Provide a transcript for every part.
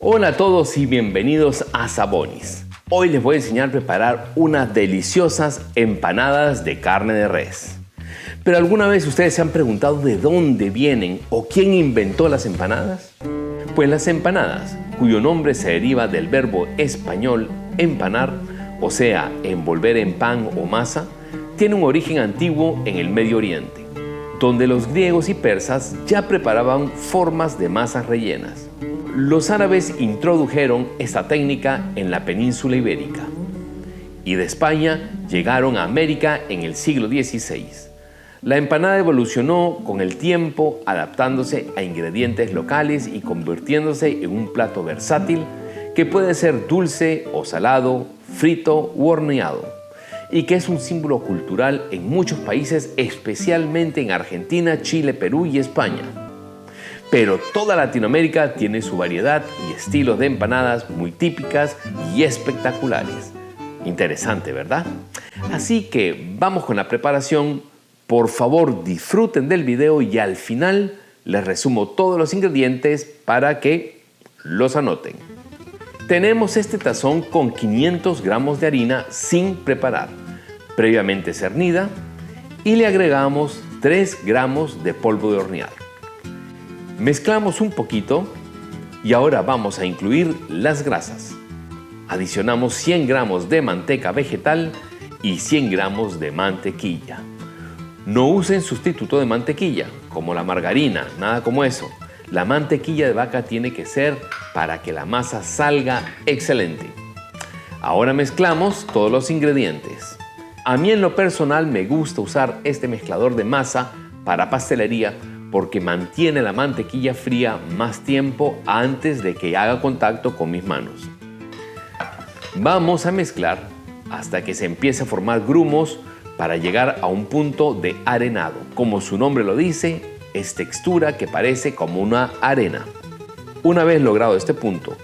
Hola a todos y bienvenidos a Sabonis. Hoy les voy a enseñar a preparar unas deliciosas empanadas de carne de res. ¿Pero alguna vez ustedes se han preguntado de dónde vienen o quién inventó las empanadas? Pues las empanadas, cuyo nombre se deriva del verbo español empanar, o sea, envolver en pan o masa, tiene un origen antiguo en el Medio Oriente, donde los griegos y persas ya preparaban formas de masas rellenas. Los árabes introdujeron esta técnica en la península ibérica y de España llegaron a América en el siglo XVI. La empanada evolucionó con el tiempo, adaptándose a ingredientes locales y convirtiéndose en un plato versátil que puede ser dulce o salado, frito u horneado, y que es un símbolo cultural en muchos países, especialmente en Argentina, Chile, Perú y España. Pero toda Latinoamérica tiene su variedad y estilos de empanadas muy típicas y espectaculares. Interesante, ¿verdad? Así que vamos con la preparación. Por favor, disfruten del video y al final les resumo todos los ingredientes para que los anoten. Tenemos este tazón con 500 gramos de harina sin preparar, previamente cernida, y le agregamos 3 gramos de polvo de hornear. Mezclamos un poquito y ahora vamos a incluir las grasas. Adicionamos 100 gramos de manteca vegetal y 100 gramos de mantequilla. No usen sustituto de mantequilla, como la margarina, nada como eso. La mantequilla de vaca tiene que ser para que la masa salga excelente. Ahora mezclamos todos los ingredientes. A mí en lo personal me gusta usar este mezclador de masa para pastelería porque mantiene la mantequilla fría más tiempo antes de que haga contacto con mis manos. Vamos a mezclar hasta que se empiece a formar grumos para llegar a un punto de arenado. Como su nombre lo dice, es textura que parece como una arena. Una vez logrado este punto,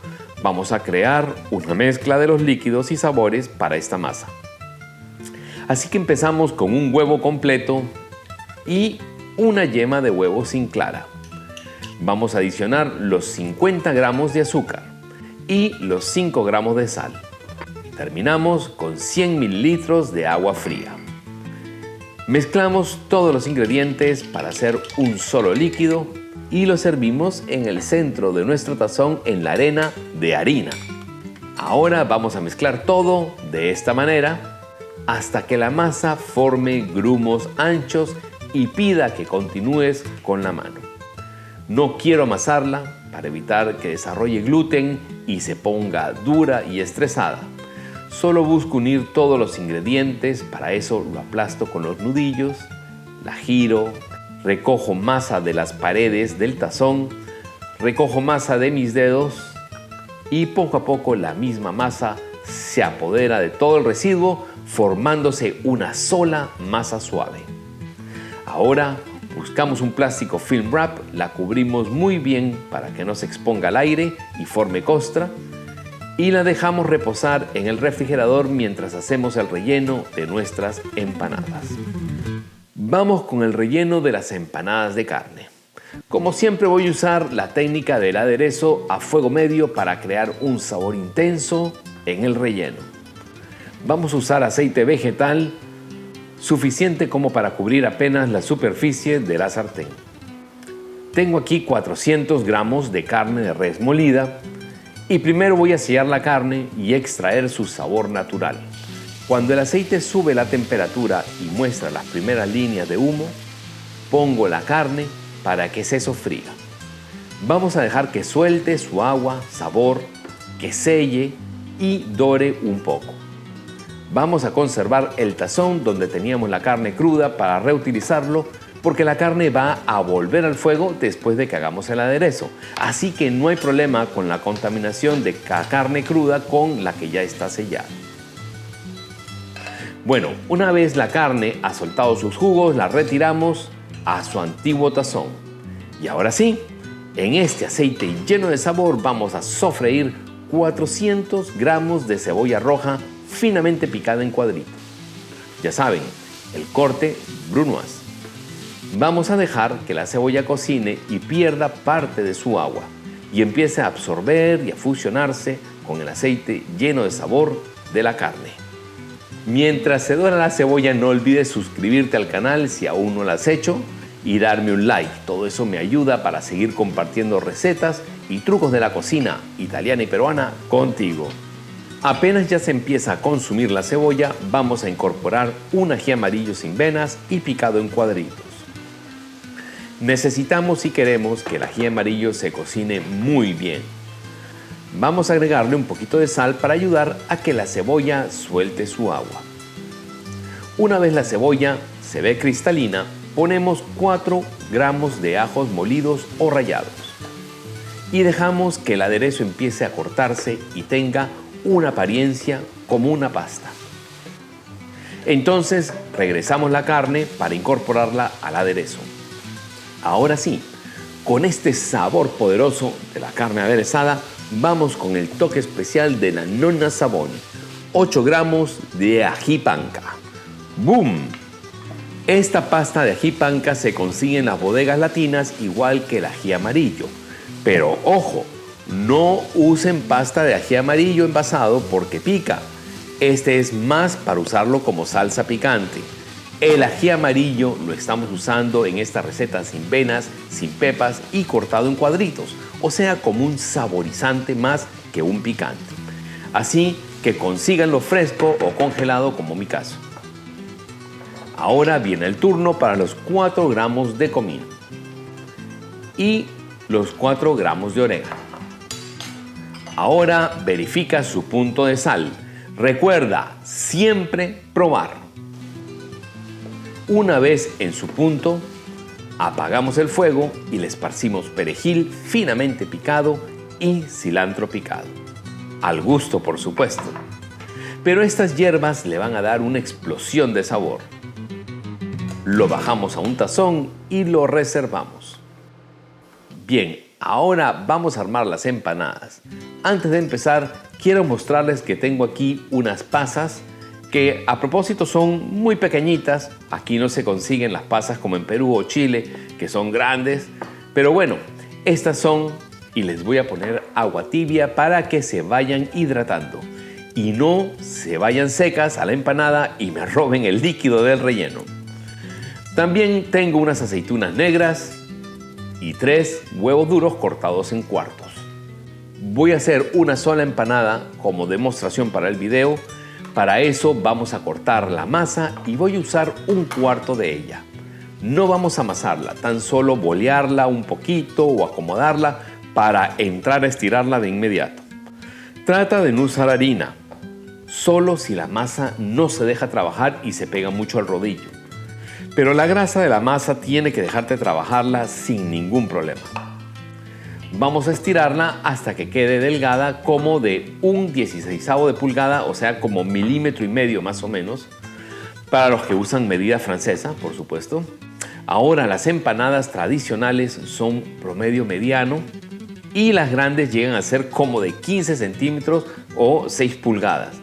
vamos a crear una mezcla de los líquidos y sabores para esta masa. Así que empezamos con un huevo completo y una yema de huevo sin clara. Vamos a adicionar los 50 gramos de azúcar y los 5 gramos de sal. Terminamos con 100 mililitros de agua fría. Mezclamos todos los ingredientes para hacer un solo líquido y lo servimos en el centro de nuestro tazón en la arena de harina. Ahora vamos a mezclar todo de esta manera hasta que la masa forme grumos anchos y pida que continúes con la mano. No quiero amasarla para evitar que desarrolle gluten y se ponga dura y estresada. Solo busco unir todos los ingredientes, para eso lo aplasto con los nudillos, la giro, recojo masa de las paredes del tazón, recojo masa de mis dedos y poco a poco la misma masa se apodera de todo el residuo, formándose una sola masa suave. Ahora buscamos un plástico film wrap, la cubrimos muy bien para que no se exponga al aire y forme costra y la dejamos reposar en el refrigerador mientras hacemos el relleno de nuestras empanadas. Vamos con el relleno de las empanadas de carne. Como siempre voy a usar la técnica del aderezo a fuego medio para crear un sabor intenso en el relleno. Vamos a usar aceite vegetal suficiente como para cubrir apenas la superficie de la sartén. Tengo aquí 400 gramos de carne de res molida y primero voy a sellar la carne y extraer su sabor natural. Cuando el aceite sube la temperatura y muestra las primeras líneas de humo, pongo la carne para que se sofría. Vamos a dejar que suelte su agua, sabor, que selle y dore un poco. Vamos a conservar el tazón donde teníamos la carne cruda para reutilizarlo porque la carne va a volver al fuego después de que hagamos el aderezo. Así que no hay problema con la contaminación de la carne cruda con la que ya está sellada. Bueno, una vez la carne ha soltado sus jugos, la retiramos a su antiguo tazón. Y ahora sí, en este aceite lleno de sabor vamos a sofreír 400 gramos de cebolla roja finamente picada en cuadritos. Ya saben, el corte brunoise. Vamos a dejar que la cebolla cocine y pierda parte de su agua. y empiece a absorber y a fusionarse con el aceite lleno de sabor de la carne. Mientras se dora la cebolla, no olvides suscribirte al canal si aún no lo has hecho y darme un like. Todo eso me ayuda para seguir compartiendo recetas y trucos de la cocina italiana y peruana contigo. Apenas ya se empieza a consumir la cebolla, vamos a incorporar un ají amarillo sin venas y picado en cuadritos. Necesitamos, si queremos, que el ají amarillo se cocine muy bien. Vamos a agregarle un poquito de sal para ayudar a que la cebolla suelte su agua. Una vez la cebolla se ve cristalina, ponemos 4 gramos de ajos molidos o rallados y dejamos que el aderezo empiece a cortarse y tenga una apariencia como una pasta. Entonces regresamos la carne para incorporarla al aderezo. Ahora sí, con este sabor poderoso de la carne aderezada, vamos con el toque especial de la Nonna Saboni. 8 gramos de ají panca. ¡Boom! Esta pasta de ají panca se consigue en las bodegas latinas igual que el ají amarillo. Pero ojo, no usen pasta de ají amarillo envasado porque pica. Este es más para usarlo como salsa picante. El ají amarillo lo estamos usando en esta receta sin venas, sin pepas y cortado en cuadritos, o sea, como un saborizante más que un picante. Así que consíganlo fresco o congelado como mi caso. Ahora viene el turno para los 4 gramos de comino y los 4 gramos de orégano. Ahora verifica su punto de sal. Recuerda siempre probar. Una vez en su punto, apagamos el fuego y le esparcimos perejil finamente picado y cilantro picado. Al gusto, por supuesto. Pero estas hierbas le van a dar una explosión de sabor. Lo bajamos a un tazón y lo reservamos. Bien, ahora vamos a armar las empanadas. Antes de empezar, quiero mostrarles que tengo aquí unas pasas que a propósito son muy pequeñitas. Aquí no se consiguen las pasas como en Perú o Chile, que son grandes. Pero bueno, estas son, y les voy a poner agua tibia para que se vayan hidratando y no se vayan secas a la empanada y me roben el líquido del relleno. También tengo unas aceitunas negras y 3 huevos duros cortados en cuartos. Voy a hacer una sola empanada como demostración para el video. Para eso vamos a cortar la masa y voy a usar un cuarto de ella. No vamos a amasarla, tan solo bolearla un poquito o acomodarla para entrar a estirarla de inmediato. Trata de no usar harina, solo si la masa no se deja trabajar y se pega mucho al rodillo. Pero la grasa de la masa tiene que dejarte trabajarla sin ningún problema. Vamos a estirarla hasta que quede delgada como de un 16avo de pulgada, o sea, como 1,5 milímetros más o menos, para los que usan medida francesa, por supuesto. Ahora las empanadas tradicionales son promedio mediano y las grandes llegan a ser como de 15 centímetros o 6 pulgadas.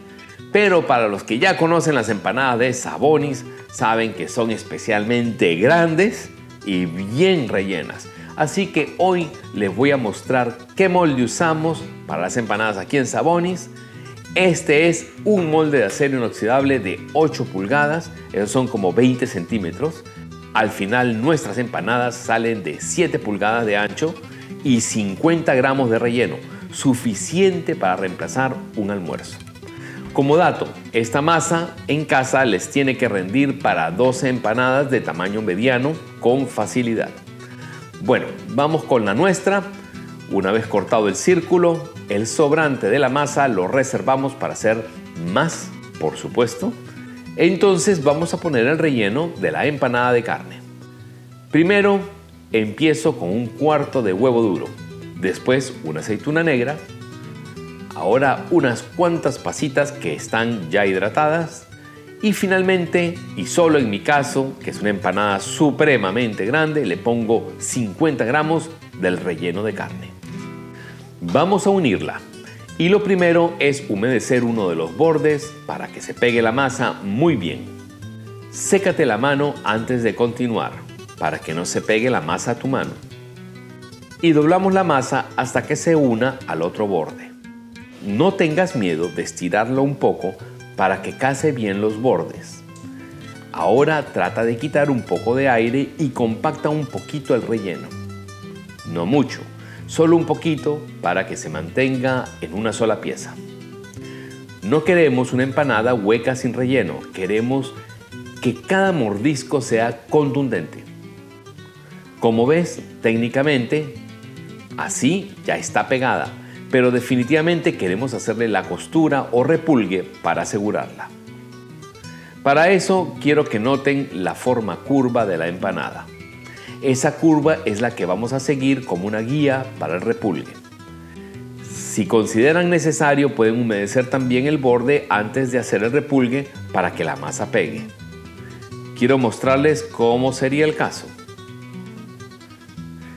Pero para los que ya conocen las empanadas de Sabonis, saben que son especialmente grandes y bien rellenas. Así que hoy les voy a mostrar qué molde usamos para las empanadas aquí en Sabonis. Este es un molde de acero inoxidable de 8 pulgadas, esos son como 20 centímetros. Al final nuestras empanadas salen de 7 pulgadas de ancho y 50 gramos de relleno, suficiente para reemplazar un almuerzo. Como dato, esta masa en casa les tiene que rendir para 12 empanadas de tamaño mediano con facilidad. Bueno, vamos con la nuestra. Una vez cortado el círculo, el sobrante de la masa lo reservamos para hacer más, por supuesto. Entonces vamos a poner el relleno de la empanada de carne. Primero empiezo con un cuarto de huevo duro, después una aceituna negra, ahora unas cuantas pasitas que están ya hidratadas y finalmente, y solo en mi caso, que es una empanada supremamente grande, le pongo 50 gramos del relleno de carne. Vamos a unirla y lo primero es humedecer uno de los bordes para que se pegue la masa muy bien. Sécate la mano antes de continuar para que no se pegue la masa a tu mano. y doblamos la masa hasta que se una al otro borde. No tengas miedo de estirarlo un poco para que case bien los bordes. Ahora trata de quitar un poco de aire y compacta un poquito el relleno. No mucho, solo un poquito para que se mantenga en una sola pieza. No queremos una empanada hueca sin relleno, queremos que cada mordisco sea contundente. Como ves, técnicamente, así ya está pegada, pero definitivamente queremos hacerle la costura o repulgue para asegurarla. Para eso quiero que noten la forma curva de la empanada. Esa curva es la que vamos a seguir como una guía para el repulgue. Si consideran necesario, pueden humedecer también el borde antes de hacer el repulgue para que la masa pegue. Quiero mostrarles cómo sería el caso.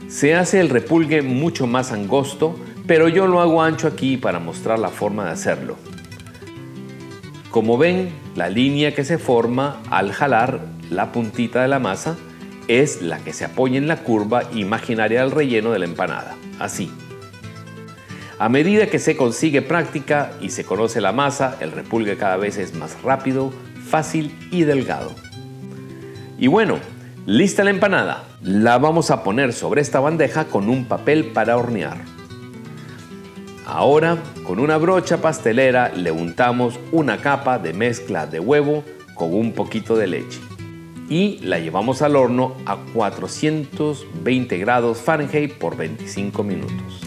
Se hace el repulgue mucho más angosto, pero yo lo hago ancho aquí para mostrar la forma de hacerlo. Como ven, la línea que se forma al jalar la puntita de la masa es la que se apoya en la curva imaginaria del relleno de la empanada, así. A medida que se consigue práctica y se conoce la masa, el repulgue cada vez es más rápido, fácil y delgado. Y bueno, lista la empanada. La vamos a poner sobre esta bandeja con un papel para hornear. Ahora, con una brocha pastelera le untamos una capa de mezcla de huevo con un poquito de leche y la llevamos al horno a 420 grados Fahrenheit por 25 minutos.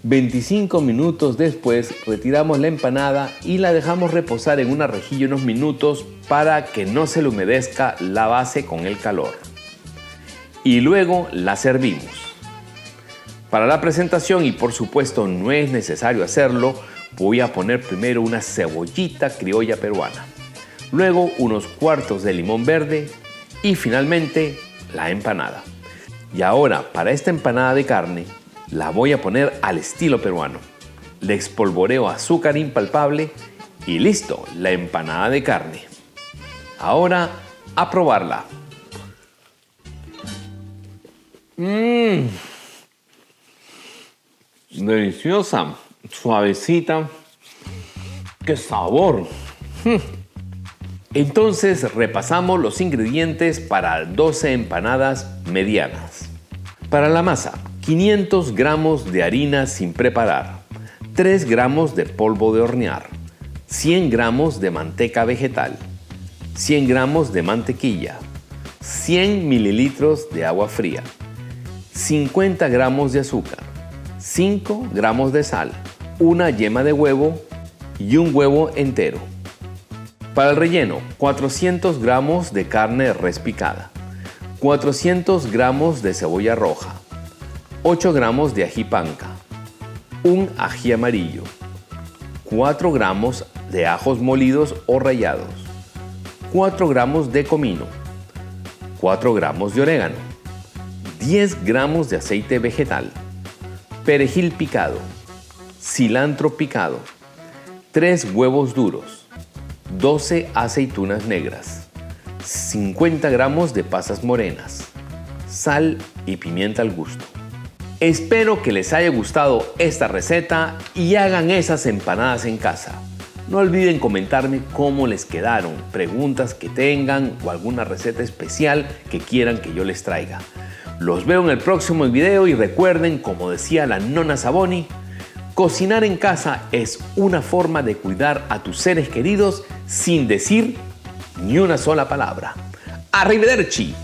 «25 minutos después retiramos la empanada y la dejamos reposar en una rejilla unos minutos para que no se le humedezca la base con el calor. Y luego la servimos. Para la presentación, y por supuesto no es necesario hacerlo, voy a poner primero una cebollita criolla peruana, luego unos cuartos de limón verde y finalmente la empanada. Y ahora para esta empanada de carne la voy a poner al estilo peruano. Le espolvoreo azúcar impalpable y listo, la empanada de carne. Ahora a probarla. Deliciosa, suavecita. ¡Qué sabor! Entonces repasamos los ingredientes para 12 empanadas medianas. Para la masa, 500 gramos de harina sin preparar, 3 gramos de polvo de hornear, 100 gramos de manteca vegetal, 100 gramos de mantequilla, 100 mililitros de agua fría, 50 gramos de azúcar, 5 gramos de sal, una yema de huevo y un huevo entero. Para el relleno, 400 gramos de carne de res picada, 400 gramos de cebolla roja, 8 gramos de ají panca, un ají amarillo, 4 gramos de ajos molidos o rallados, 4 gramos de comino, 4 gramos de orégano, 10 gramos de aceite vegetal, perejil picado, cilantro picado, 3 huevos duros, 12 aceitunas negras, 50 gramos de pasas morenas, sal y pimienta al gusto. Espero que les haya gustado esta receta y hagan esas empanadas en casa. No olviden comentarme cómo les quedaron, preguntas que tengan o alguna receta especial que quieran que yo les traiga. Los veo en el próximo video y recuerden, como decía la nonna Saboni, cocinar en casa es una forma de cuidar a tus seres queridos sin decir ni una sola palabra. ¡Arrivederci!